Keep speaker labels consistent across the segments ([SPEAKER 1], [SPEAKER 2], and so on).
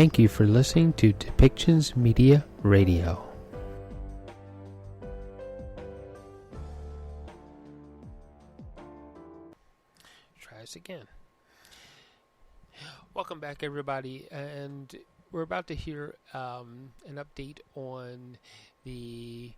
[SPEAKER 1] Thank you for listening to Depictions Media Radio. Try this again. Welcome back, everybody, and we're about to hear an update on the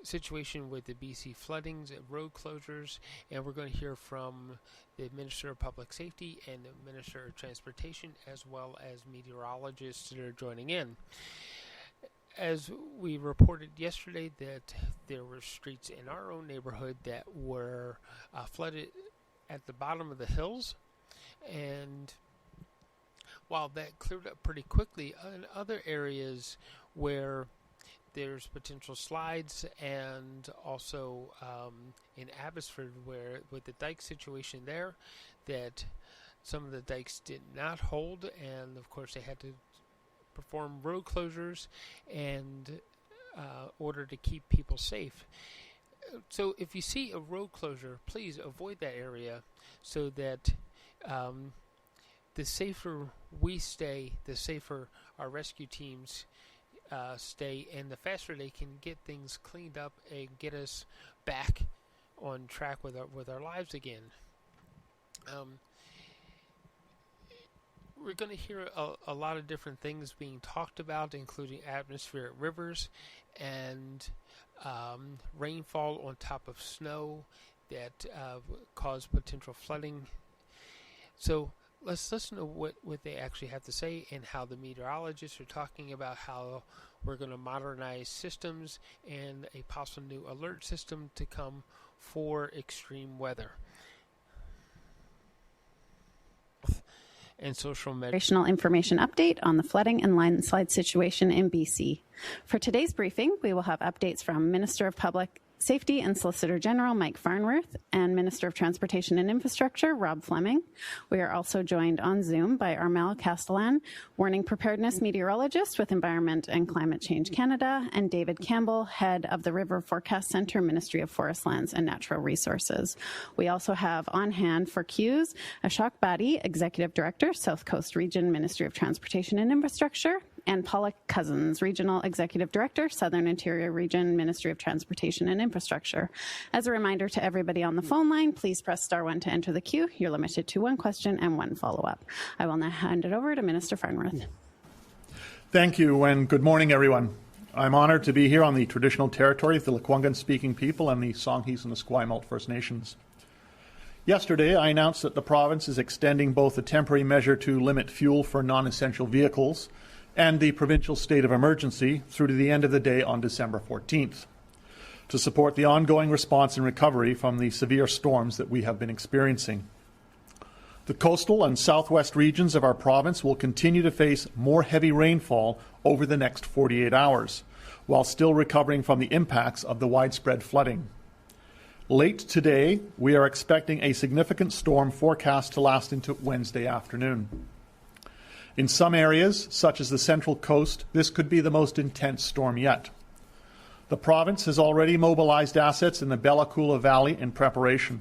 [SPEAKER 1] situation with the BC floodings and road closures, and we're going to hear from the Minister of Public Safety and the Minister of Transportation, as well as meteorologists that are joining in. As we reported yesterday, that there were streets in our own neighborhood that were flooded at the bottom of the hills, and while that cleared up pretty quickly, in other areas where there's potential slides, and also in Abbotsford, where with the dike situation there, that some of the dikes did not hold, and of course they had to perform road closures in order to keep people safe. So if you see a road closure, please avoid that area, so that the safer we stay, the safer our rescue teams stay, and the faster they can get things cleaned up and get us back on track with our lives again. We're going to hear a lot of different things being talked about, including atmospheric rivers and rainfall on top of snow that cause potential flooding. So let's listen to what they actually have to say, and how the meteorologists are talking about how we're going to modernize systems and a possible new alert system to come for extreme weather. And social
[SPEAKER 2] operational information update on the flooding and landslide situation in BC. For today's briefing, we will have updates from Minister of Public Safety and Solicitor General Mike Farnworth and Minister of Transportation and Infrastructure Rob Fleming. We are also joined on Zoom by Armel Castellan, Warning Preparedness Meteorologist with Environment and Climate Change Canada, and David Campbell, Head of the River Forecast Centre, Ministry of Forest Lands and Natural Resources. We also have on hand for Q's Ashok Badi, Executive Director, South Coast Region, Ministry of Transportation and Infrastructure, and Paula Cousins, Regional Executive Director, Southern Interior Region, Ministry of Transportation and Infrastructure. As a reminder to everybody on the phone line, please press *1 to enter the queue. You're limited to one question and one follow-up. I will now hand it over to Minister Farnworth.
[SPEAKER 3] Thank you, and good morning, everyone. I'm honored to be here on the traditional territory of the Lekwungen-speaking people and the Songhees and the Esquimalt First Nations. Yesterday, I announced that the province is extending both a temporary measure to limit fuel for non-essential vehicles and the provincial state of emergency through to the end of the day on December 14th, to support the ongoing response and recovery from the severe storms that we have been experiencing. The coastal and southwest regions of our province will continue to face more heavy rainfall over the next 48 hours, while still recovering from the impacts of the widespread flooding. Late today, we are expecting a significant storm forecast to last into Wednesday afternoon. In some areas, such as the Central Coast, this could be the most intense storm yet. The province has already mobilized assets in the Bella Coola Valley in preparation.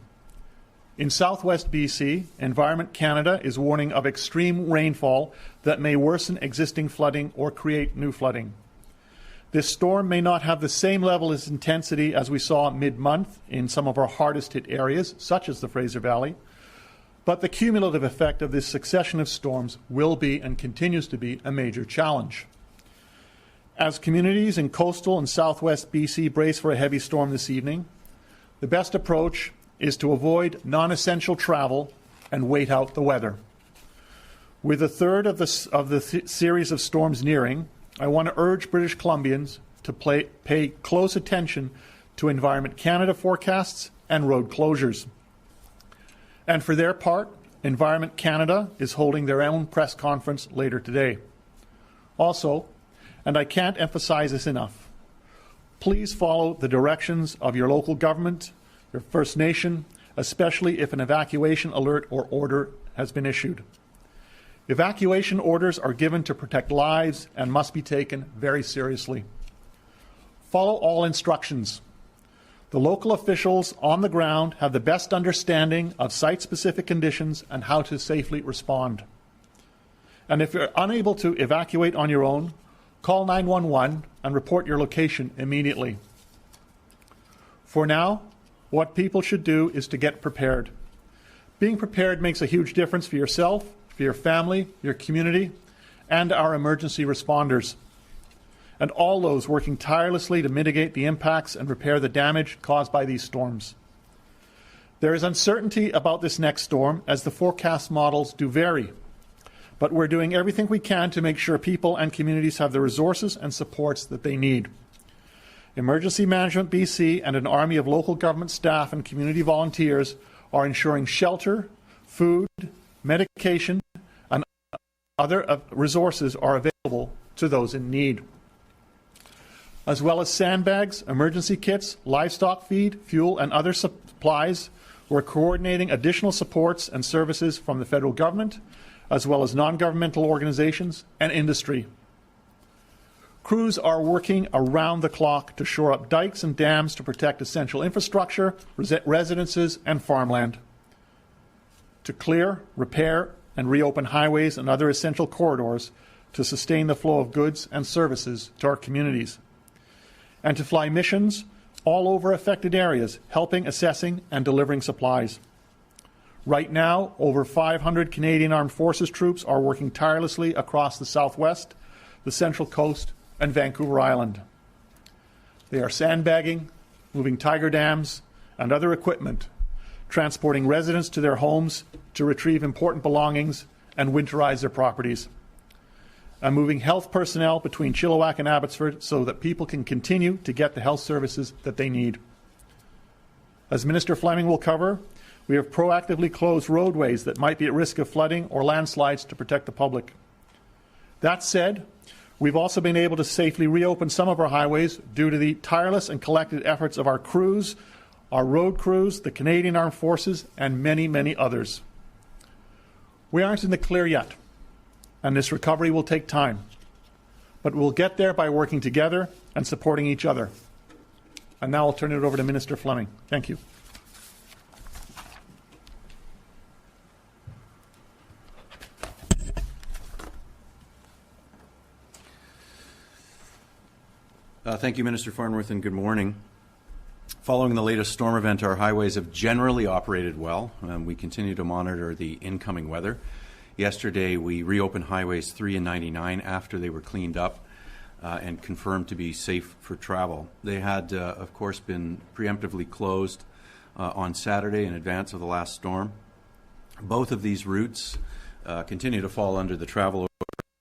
[SPEAKER 3] In southwest BC, Environment Canada is warning of extreme rainfall that may worsen existing flooding or create new flooding. This storm may not have the same level of intensity as we saw mid-month in some of our hardest hit areas, such as the Fraser Valley, but the cumulative effect of this succession of storms will be and continues to be a major challenge. As communities in coastal and southwest BC brace for a heavy storm this evening, the best approach is to avoid non-essential travel and wait out the weather. With a third of the series of storms nearing, I want to urge British Columbians to pay close attention to Environment Canada forecasts and road closures. And for their part, Environment Canada is holding their own press conference later today. Also, and I can't emphasize this enough, please follow the directions of your local government, your First Nation, especially if an evacuation alert or order has been issued. Evacuation orders are given to protect lives and must be taken very seriously. Follow all instructions. The local officials on the ground have the best understanding of site-specific conditions and how to safely respond. And if you're unable to evacuate on your own, call 911 and report your location immediately. For now, what people should do is to get prepared. Being prepared makes a huge difference for yourself, for your family, your community, and our emergency responders, and all those working tirelessly to mitigate the impacts and repair the damage caused by these storms. There is uncertainty about this next storm as the forecast models do vary, but we're doing everything we can to make sure people and communities have the resources and supports that they need. Emergency Management BC and an army of local government staff and community volunteers are ensuring shelter, food, medication, and other resources are available to those in need. As well as sandbags, emergency kits, livestock feed, fuel, and other supplies, we're coordinating additional supports and services from the federal government, as well as non-governmental organizations and industry. Crews are working around the clock to shore up dikes and dams to protect essential infrastructure, residences, and farmland, to clear, repair, and reopen highways and other essential corridors to sustain the flow of goods and services to our communities, and to fly missions all over affected areas, helping, assessing, and delivering supplies. Right now, over 500 Canadian Armed Forces troops are working tirelessly across the Southwest, the Central Coast, and Vancouver Island. They are sandbagging, moving tiger dams, and other equipment, transporting residents to their homes to retrieve important belongings and winterize their properties, and moving health personnel between Chilliwack and Abbotsford so that people can continue to get the health services that they need. As Minister Fleming will cover, we have proactively closed roadways that might be at risk of flooding or landslides to protect the public. That said, we've also been able to safely reopen some of our highways due to the tireless and collected efforts of our crews, our road crews, the Canadian Armed Forces, and many, many others. We aren't in the clear yet, and this recovery will take time. But we'll get there by working together and supporting each other. And now I'll turn it over to Minister Fleming. Thank you.
[SPEAKER 4] Thank you, Minister Farnworth, and good morning. Following the latest storm event, our highways have generally operated well. We continue to monitor the incoming weather. Yesterday, we reopened highways 3 and 99 after they were cleaned up and confirmed to be safe for travel. They had, of course, been preemptively closed on Saturday in advance of the last storm. Both of these routes continue to fall under the travel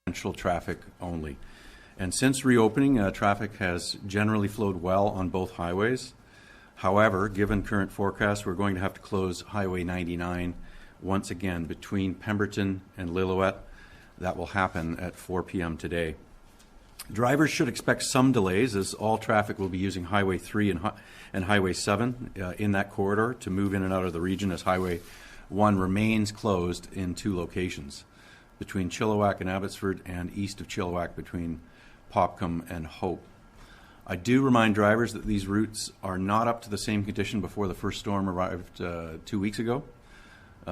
[SPEAKER 4] essential traffic only. And since reopening, traffic has generally flowed well on both highways. However, given current forecasts, we're going to have to close Highway 99 once again between Pemberton and Lillooet. That will happen at 4 p.m. today. Drivers should expect some delays as all traffic will be using Highway 3 and Highway 7 in that corridor to move in and out of the region, as Highway 1 remains closed in 2 locations, between Chilliwack and Abbotsford and east of Chilliwack between Popcom and Hope. I do remind drivers that these routes are not up to the same condition before the first storm arrived 2 weeks ago.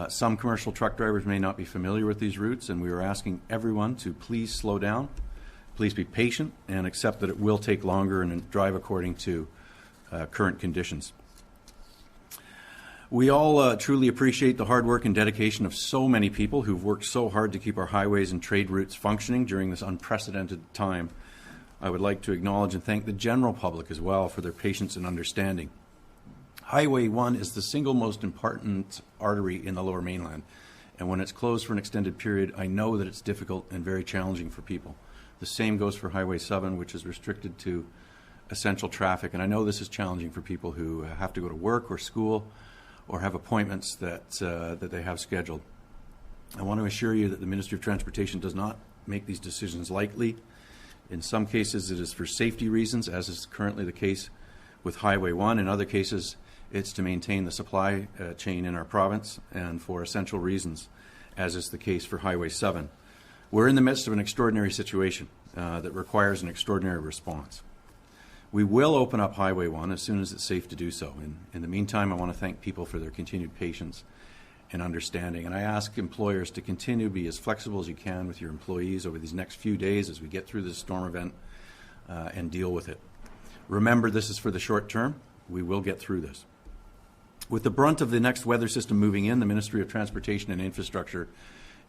[SPEAKER 4] Some commercial truck drivers may not be familiar with these routes, and we are asking everyone to please slow down, please be patient, and accept that it will take longer and drive according to current conditions. We all truly appreciate the hard work and dedication of so many people who've worked so hard to keep our highways and trade routes functioning during this unprecedented time. I would like to acknowledge and thank the general public as well for their patience and understanding. Highway 1 is the single most important artery in the Lower Mainland, and when it's closed for an extended period, I know that it's difficult and very challenging for people. The same goes for Highway 7, which is restricted to essential traffic, and I know this is challenging for people who have to go to work or school or have appointments that they have scheduled. I want to assure you that the Ministry of Transportation does not make these decisions lightly. In some cases, it is for safety reasons, as is currently the case with Highway 1. In other cases, it's to maintain the supply chain in our province and for essential reasons, as is the case for Highway 7. We're in the midst of an extraordinary situation that requires an extraordinary response. We will open up Highway 1 as soon as it's safe to do so. In the meantime, I want to thank people for their continued patience and understanding. And I ask employers to continue to be as flexible as you can with your employees over these next few days as we get through this storm event and deal with it. Remember, this is for the short term. We will get through this. With the brunt of the next weather system moving in, the Ministry of Transportation and Infrastructure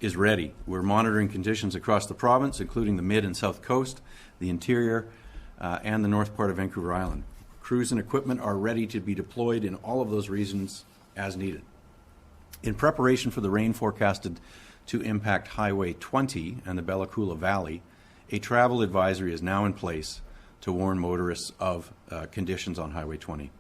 [SPEAKER 4] is ready. We're monitoring conditions across the province, including the mid and south coast, the interior, and the north part of Vancouver Island. Crews and equipment are ready to be deployed in all of those regions as needed. In preparation for the rain forecasted to impact Highway 20 and the Bella Coola Valley, a travel advisory is now in place to warn motorists of conditions on Highway 20.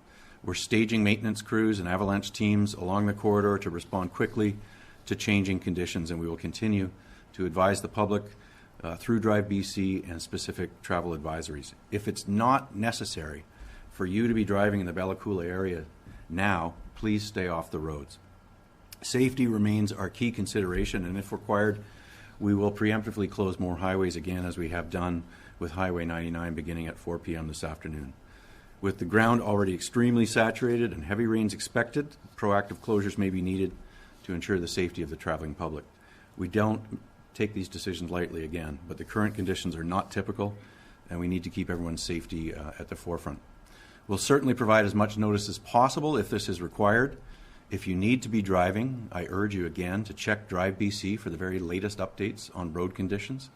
[SPEAKER 4] We're staging maintenance crews and avalanche teams along the corridor to respond quickly to changing conditions, and we will continue to advise the public through Drive BC and specific travel advisories. If it's not necessary for you to be driving in the Bella Coola area now, please stay off the roads. Safety remains our key consideration, and if required, we will preemptively close more highways again, as we have done with Highway 99 beginning at 4 p.m. this afternoon. With the ground already extremely saturated and heavy rains expected, proactive closures may be needed to ensure the safety of the traveling public. We don't take these decisions lightly again, but the current conditions are not typical, and we need to keep everyone's safety at the forefront. We'll certainly provide as much notice as possible if this is required. If you need to be driving, I urge you again to check Drive BC for the very latest updates on road conditions.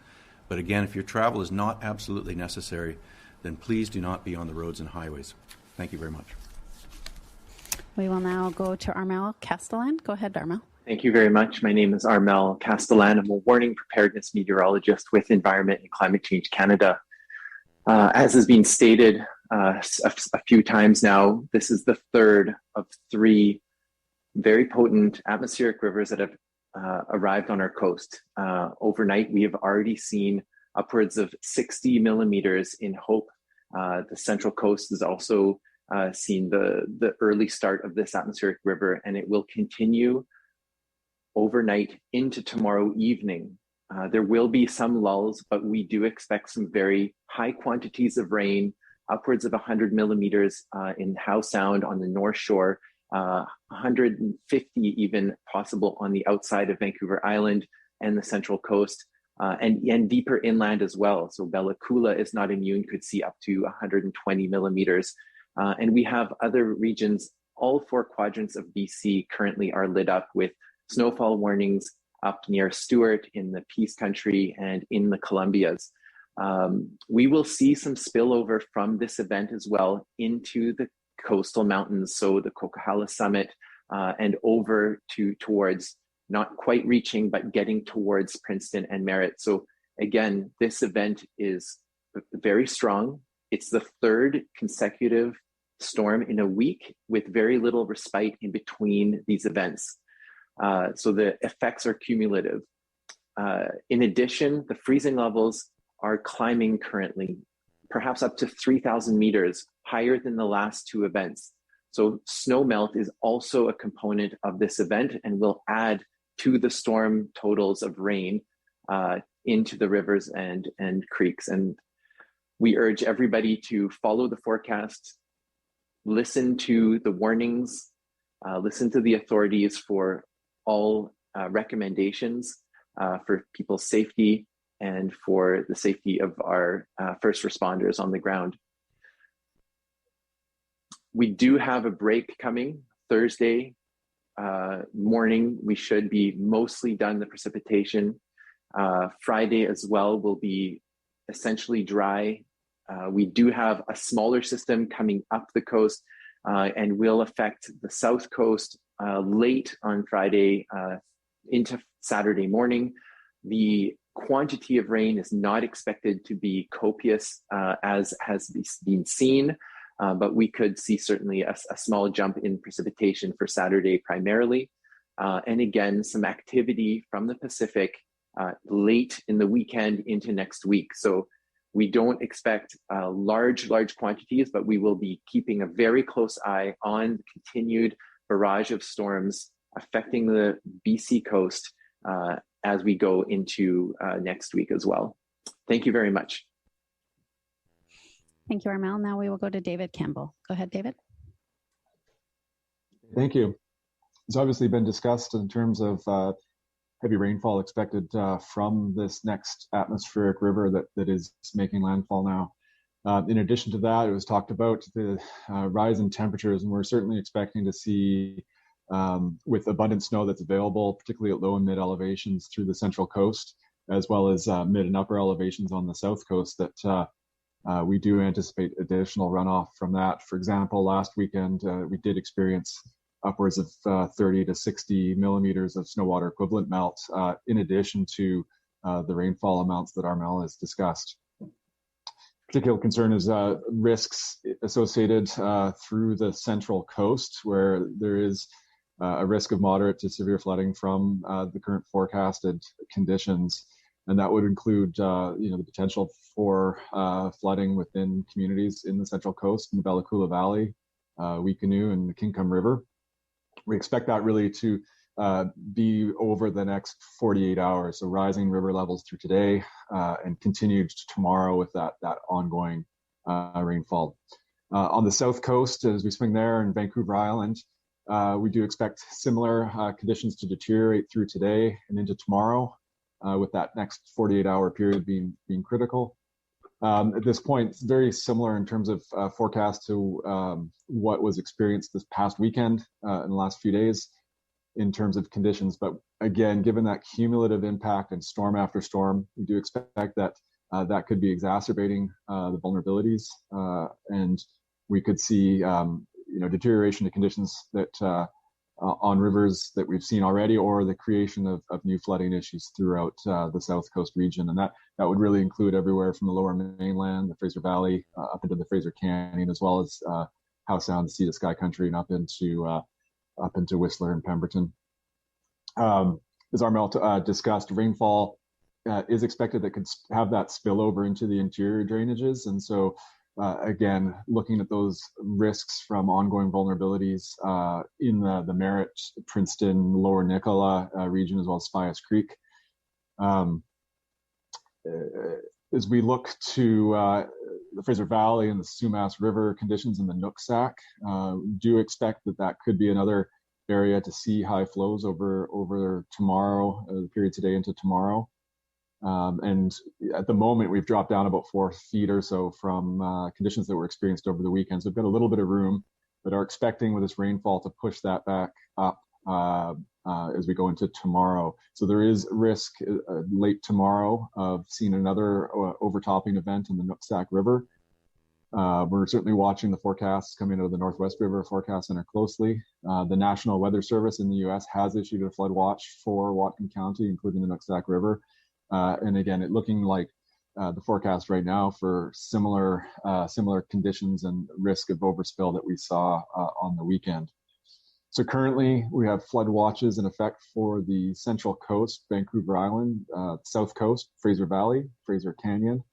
[SPEAKER 4] But again, if your travel is not absolutely necessary, then please do not be on the roads and highways. Thank you very much.
[SPEAKER 2] We will now go to Armel Castellan. Go ahead, Armel.
[SPEAKER 5] Thank you very much. My name is Armel Castellan. I'm a warning preparedness meteorologist with Environment and Climate Change Canada. As has been stated a few times now, this is the third of three very potent atmospheric rivers that have arrived on our coast. Overnight, we have already seen upwards of 60 millimeters in Hope. The Central Coast has also seen the early start of this atmospheric river, and it will continue overnight into tomorrow evening. There will be some lulls, but we do expect some very high quantities of rain, upwards of 100 millimeters in Howe Sound on the North Shore, 150 even possible on the outside of Vancouver Island and the Central Coast, and deeper inland as well. So Bella Coola is not immune, could see up to 120 millimeters. And we have other regions, all four quadrants of BC currently are lit up with snowfall warnings up near Stewart, in the Peace Country, and in the Columbias. We will see some spillover from this event as well into the coastal mountains, so the Coquihalla Summit, and over towards, not quite reaching, but getting towards Princeton and Merritt. So again, this event is very strong. It's the third consecutive storm in a week with very little respite in between these events. So the effects are cumulative. In addition, the freezing levels are climbing currently, perhaps up to 3,000 meters higher than the last two events. So snow melt is also a component of this event and will add to the storm totals of rain into the rivers and creeks. And we urge everybody to follow the forecast, listen to the warnings, listen to the authorities for all recommendations for people's safety and for the safety of our first responders on the ground. We do have a break coming Thursday morning. We should be mostly done the precipitation. Friday as well will be essentially dry. We do have a smaller system coming up the coast and will affect the south coast late on Friday into Saturday morning. The quantity of rain is not expected to be copious as has been seen, but we could see certainly a small jump in precipitation for Saturday primarily. And again, some activity from the Pacific late in the weekend into next week. So we don't expect large quantities, but we will be keeping a very close eye on the continued barrage of storms affecting the BC coast as we go into next week as well. Thank you very much.
[SPEAKER 2] Thank you, Armel. Now we will go to David Campbell. Go ahead, David.
[SPEAKER 6] Thank you. It's obviously been discussed in terms of heavy rainfall expected from this next atmospheric river that is making landfall now. In addition to that, it was talked about the rise in temperatures, and we're certainly expecting to see, with abundant snow that's available, particularly at low and mid elevations through the central coast, as well as mid and upper elevations on the south coast, that we do anticipate additional runoff from that. For example, last weekend, we did experience upwards of 30 to 60 millimeters of snow water equivalent melt, in addition to the rainfall amounts that Armel has discussed. Particular concern is risks associated through the central coast, where there is a risk of moderate to severe flooding from the current forecasted conditions. And that would include, the potential for flooding within communities in the Central Coast, in the Bella Coola Valley, Weekanoo, and the Kincome River. We expect that really to be over the next 48 hours, so rising river levels through today and continued tomorrow with that ongoing rainfall. On the South Coast, as we swing there in Vancouver Island, we do expect similar conditions to deteriorate through today and into tomorrow, with that next 48-hour period being critical. At this point, it's very similar in terms of forecast to what was experienced this past weekend in the last few days in terms of conditions. But again, given that cumulative impact and storm after storm, we do expect that that could be exacerbating the vulnerabilities, and we could see deterioration of conditions that on rivers that we've seen already, or the creation of new flooding issues throughout the South Coast region. And that would really include everywhere from the lower mainland, the Fraser Valley, up into the Fraser Canyon, as well as Howe Sound, the Sea to Sky Country, and up into Whistler and Pemberton. As Armel discussed, rainfall is expected that could have that spill over into the interior drainages. And so again, looking at those risks from ongoing vulnerabilities in the Merritt, Princeton, Lower Nicola region, as well as Spias Creek. As we look to the Fraser Valley and the Sumas River conditions in the Nooksack, we do expect that could be another area to see high flows over tomorrow, the period today into tomorrow. And at the moment, we've dropped down about 4 feet or so from conditions that were experienced over the weekend. So we've got a little bit of room, but are expecting with this rainfall to push that back up as we go into tomorrow. So there is risk late tomorrow of seeing another overtopping event in the Nooksack River. We're certainly watching the forecasts coming out of the Northwest River Forecast Center closely. The National Weather Service in the U.S. has issued a flood watch for Watkins County, including the Nooksack River. And again, it looking like the forecast right now for similar conditions and risk of overspill that we saw on the weekend. So currently, we have flood watches in effect for the Central Coast, Vancouver Island, South Coast, Fraser Valley, Fraser Canyon,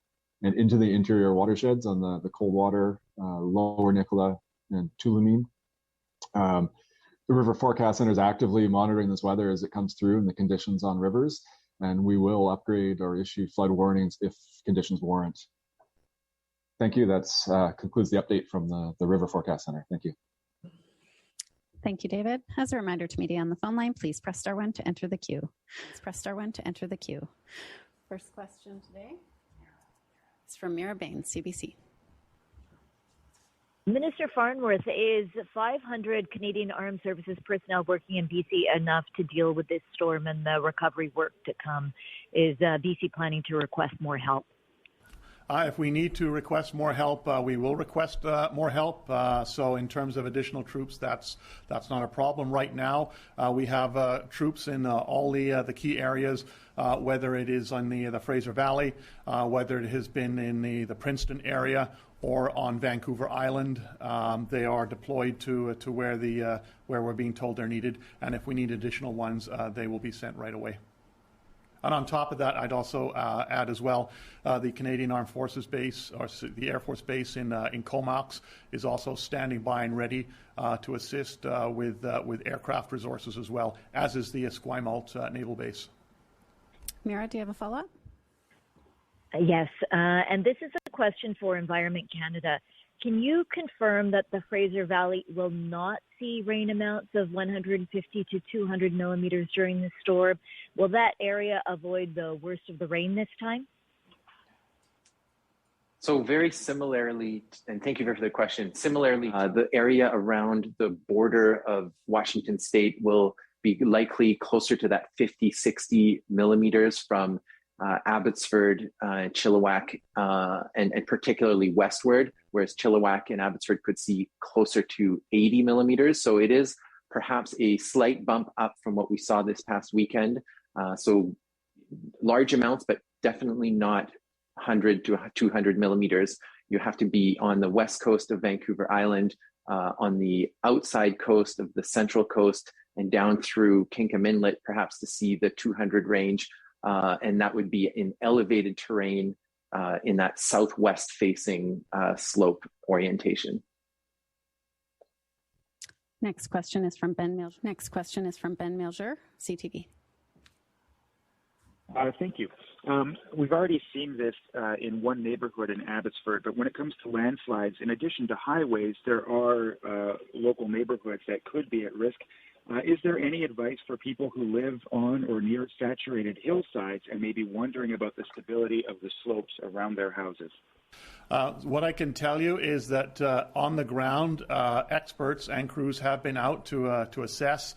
[SPEAKER 6] and into the interior watersheds on the Coldwater, Lower Nicola, and Tulameen. The River Forecast Center is actively monitoring this weather as it comes through and the conditions on rivers, and we will upgrade or issue flood warnings if conditions warrant. Thank you. That concludes the update from the River Forecast Center. Thank you.
[SPEAKER 2] Thank you, David. As a reminder to media on the phone line, please press star 1 to enter the queue. Press star 1 to enter the queue. First question today is from Mira Bain, CBC.
[SPEAKER 7] Minister Farnworth, is 500 Canadian Armed Services personnel working in BC enough to deal with this storm and the recovery work to come? Is BC planning to request more help?
[SPEAKER 3] If we need to request more help, we will request more help. So in terms of additional troops, that's not a problem right now. We have troops in all the key areas, whether it is on the Fraser Valley, whether it has been in the Princeton area or on Vancouver Island. They are deployed to where we're being told they're needed, and if we need additional ones, they will be sent right away. And on top of that, I'd also add as well, the Canadian Armed Forces Base, or the Air Force Base in Comox, is also standing by and ready to assist with aircraft resources as well, as is the Esquimalt Naval Base.
[SPEAKER 2] Mira, do you have a follow-up?
[SPEAKER 7] Yes, and this is a question for Environment Canada. Can you confirm that the Fraser Valley will not see rain amounts of 150 to 200 millimeters during the storm? Will that area avoid the worst of the rain this time?
[SPEAKER 5] So very similarly, and thank you for the question, similarly, the area around the border of Washington State will be likely closer to that 50, 60 millimeters from Abbotsford, Chilliwack, and particularly westward, whereas Chilliwack and Abbotsford could see closer to 80 millimeters. So it is perhaps a slight bump up from what we saw this past weekend. So large amounts, but definitely not 100 to 200 millimeters. You have to be on the west coast of Vancouver Island, on the outside coast of the central coast, and down through Kinkham Inlet, perhaps to see the 200 range. And that would be in elevated terrain in that southwest facing slope orientation.
[SPEAKER 2] Next question is from Ben Milger, CTV.
[SPEAKER 8] Thank you. We've already seen this in one neighborhood in Abbotsford, but when it comes to landslides, in addition to highways, there are local neighborhoods that could be at risk. Is there any advice for people who live on or near saturated hillsides and may be wondering about the stability of the slopes around their houses?
[SPEAKER 3] What I can tell you is that on the ground, experts and crews have been out to assess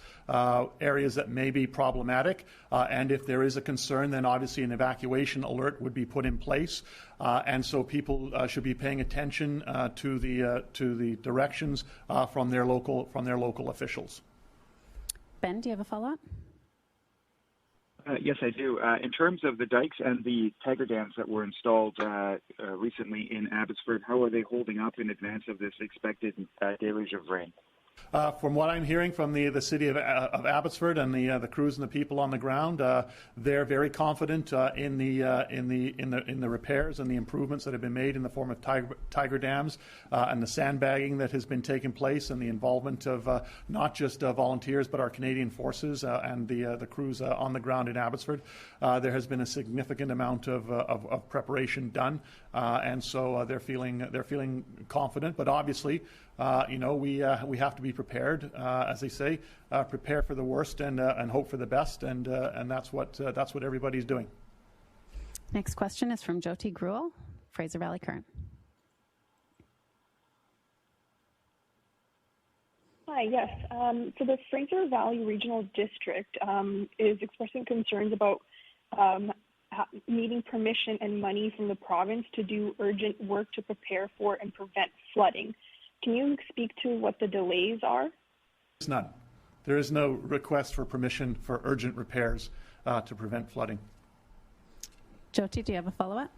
[SPEAKER 3] areas that may be problematic, and if there is a concern, then obviously an evacuation alert would be put in place, and so people should be paying attention to the directions from their local officials.
[SPEAKER 2] Ben, do you have a follow-up?
[SPEAKER 8] Yes, I do. In terms of the dikes and the tiger dams that were installed recently in Abbotsford, how are they holding up in advance of this expected deluge of rain?
[SPEAKER 3] From what I'm hearing from the city of Abbotsford and the crews and the people on the ground, they're very confident in the repairs and the improvements that have been made in the form of tiger dams and the sandbagging that has been taking place, and the involvement of not just volunteers but our Canadian forces and the crews on the ground in Abbotsford. There has been a significant amount of preparation done, and so they're feeling confident. But obviously, we have to be prepared, as they say, prepare for the worst and hope for the best, and that's what everybody's doing.
[SPEAKER 2] Next question is from Jyoti Gruel, Fraser Valley Current.
[SPEAKER 9] Hi, yes. So the Fraser Valley Regional District is expressing concerns about needing permission and money from the province to do urgent work to prepare for and prevent flooding. Can you speak to what the delays are?
[SPEAKER 3] There's none. There is no request for permission for urgent repairs to prevent flooding.
[SPEAKER 2] Jyoti, do you have a follow-up?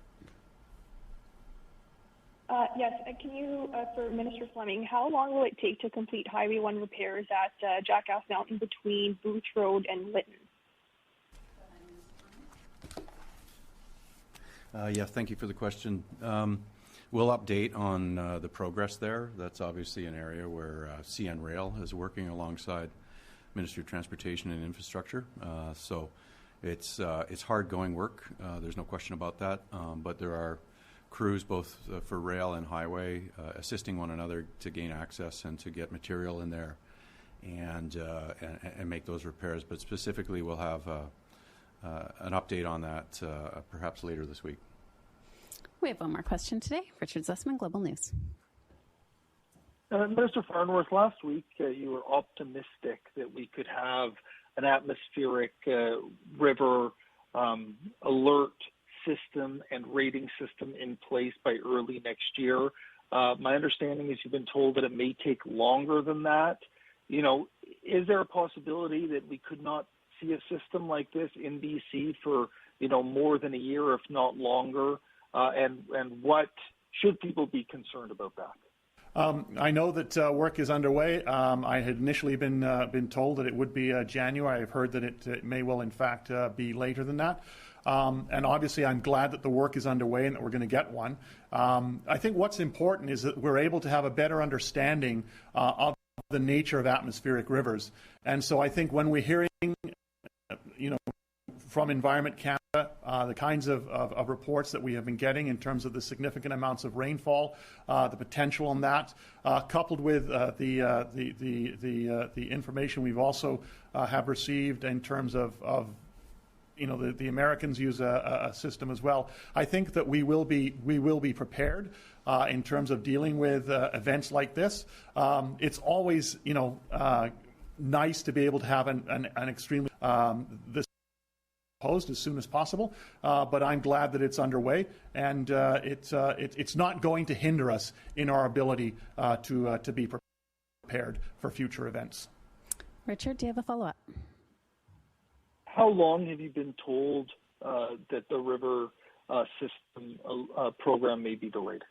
[SPEAKER 9] Yes. Can you, for Minister Fleming, how long will it take to complete Highway 1 repairs at Jackass Mountain between Booth Road and Lytton?
[SPEAKER 4] Yes, thank you for the question. We'll update on the progress there. That's obviously an area where CN Rail is working alongside Ministry of Transportation and Infrastructure. So it's hard-going work. There's no question about that. But there are crews both for rail and highway assisting one another to gain access and to get material in there and make those repairs. But specifically, we'll have an update on that perhaps later this week.
[SPEAKER 2] We have one more question today. Richard Zussman, Global News.
[SPEAKER 10] Minister Farnworth, last week you were optimistic that we could have an atmospheric river alert system and rating system in place by early next year. My understanding is you've been told that it may take longer than that. Is there a possibility that we could not see a system like this in BC for, more than a year, if not longer? And what should people be concerned about that?
[SPEAKER 3] I know that work is underway. I had initially been told that it would be January. I've heard that it may well, in fact, be later than that. And obviously, I'm glad that the work is underway and that we're going to get one. I think what's important is that we're able to have a better understanding of the nature of atmospheric rivers. And so I think when we're hearing, from Environment Canada the kinds of reports that we have been getting in terms of the significant amounts of rainfall, the potential on that, coupled with the information we've also have received in terms of the Americans use a system as well. I think that we will be prepared in terms of dealing with events like this. It's always nice to be able to have an extremely this posed as soon as possible, but I'm glad that it's underway, and it's not going to hinder us in our ability to be prepared for future events.
[SPEAKER 2] Richard, do you have a follow-up?
[SPEAKER 10] How long have you been told that the river system program may be delayed?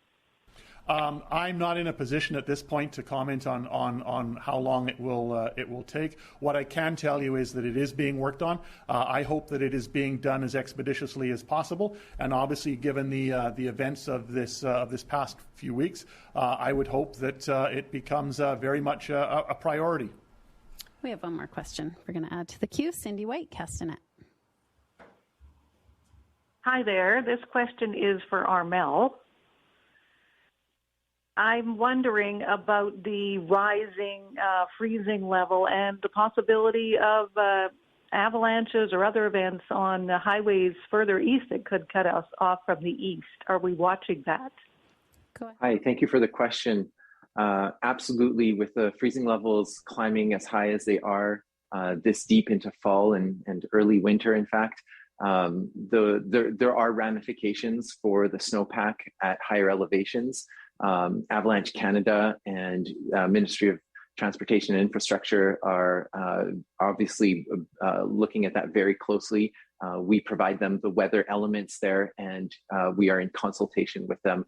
[SPEAKER 3] I'm not in a position at this point to comment on how long it will take. What I can tell you is that it is being worked on. I hope that it is being done as expeditiously as possible. And obviously, given the events of this past few weeks, I would hope that it becomes very much a priority.
[SPEAKER 2] We have one more question we're going to add to the queue. Cindy White, Castanet.
[SPEAKER 11] Hi there. This question is for Armel. I'm wondering about the rising freezing level and the possibility of avalanches or other events on the highways further east that could cut us off from the east. Are we watching that?
[SPEAKER 2] Go ahead.
[SPEAKER 5] Hi, thank you for the question. Absolutely, with the freezing levels climbing as high as they are this deep into fall and early winter, in fact, there are ramifications for the snowpack at higher elevations. Avalanche Canada and Ministry of Transportation and Infrastructure are obviously looking at that very closely. We provide them the weather elements there, and we are in consultation with them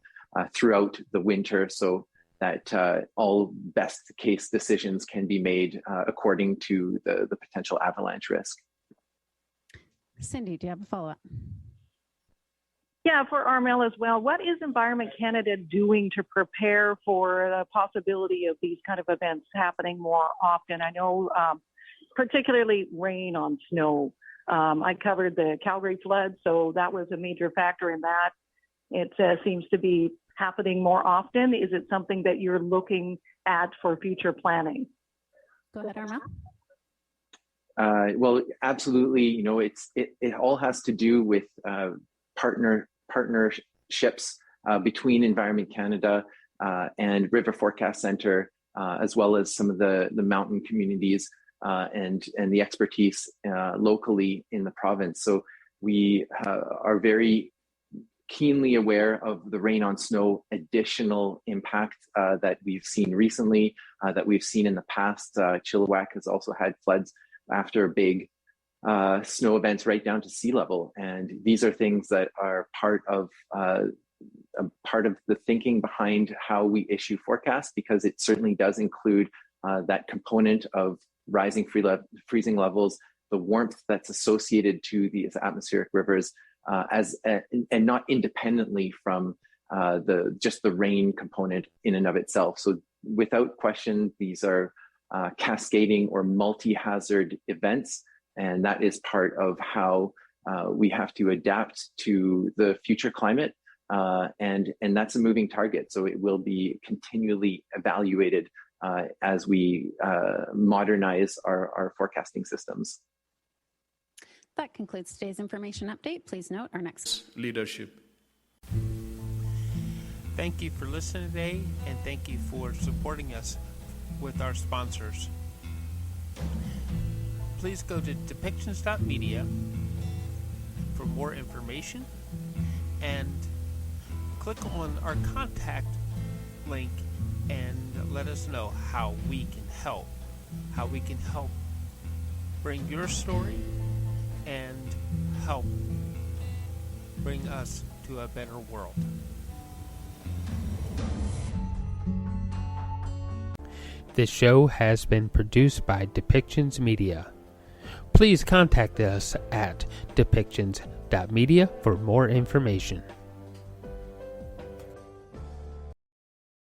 [SPEAKER 5] throughout the winter so that all best case decisions can be made according to the potential avalanche risk.
[SPEAKER 2] Cindy, do you have a follow-up?
[SPEAKER 11] Yeah, for Armel as well. What is Environment Canada doing to prepare for the possibility of these kind of events happening more often? I know particularly rain on snow. I covered the Calgary flood, so that was a major factor in that. It seems to be happening more often. Is it something that you're looking at for future planning?
[SPEAKER 2] Go ahead, Armel.
[SPEAKER 5] Well, absolutely. It all has to do with partnerships between Environment Canada and River Forecast Centre, as well as some of the mountain communities and the expertise locally in the province. So we are very keenly aware of the rain on snow additional impact that we've seen recently, that we've seen in the past. Chilliwack has also had floods after big snow events right down to sea level. And these are things that are part of the thinking behind how we issue forecasts, because it certainly does include that component of rising freezing levels, the warmth that's associated to these atmospheric rivers, and not independently from just the rain component in and of itself. So without question, these are cascading or multi-hazard events, and that is part of how we have to adapt to the future climate, and that's a moving target. So it will be continually evaluated as we modernize our forecasting systems.
[SPEAKER 2] That concludes today's information update. Please note our next
[SPEAKER 12] leadership.
[SPEAKER 1] Thank you for listening today, and thank you for supporting us with our sponsors. Please go to depictions.media for more information and click on our contact link and let us know how we can help bring your story and help bring us to a better world. This show has been produced by Depictions Media. Please contact us at depictions.media for more information.